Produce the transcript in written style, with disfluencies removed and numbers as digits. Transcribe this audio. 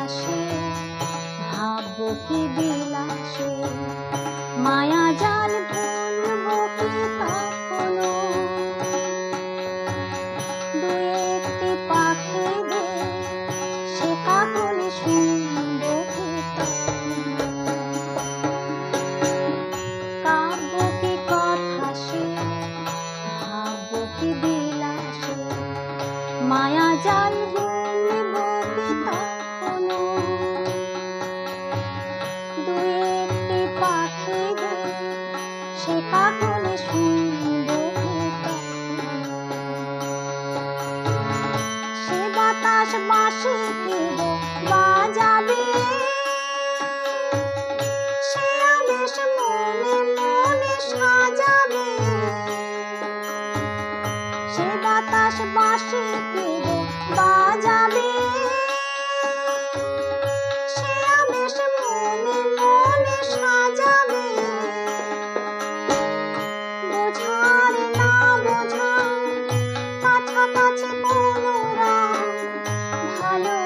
আসে ভাববো কি বিলাসে, মায়া জাল ভুলবো কি কখনো। দুই একটি পাখি দে সে কাকলি শুনবো কি তখনো। কাব্য কি কথা সে ভাববো কি বিলাসে, মায়া জাল ভুলবো কি তখনো। দুই একটি পাখি দে সে কাকলি শুনবো কি তখনো। সে বাতাস বাঁশি কি বাজাবে, সে আবেশ মনে মনে সাজাবে। সে বাতাস বাঁশি কি বাজাবে, সে আবেশ মনে মনে সাজাবে। বোঝার না বোঝা কাছাকাছি কোনো রং, ভালো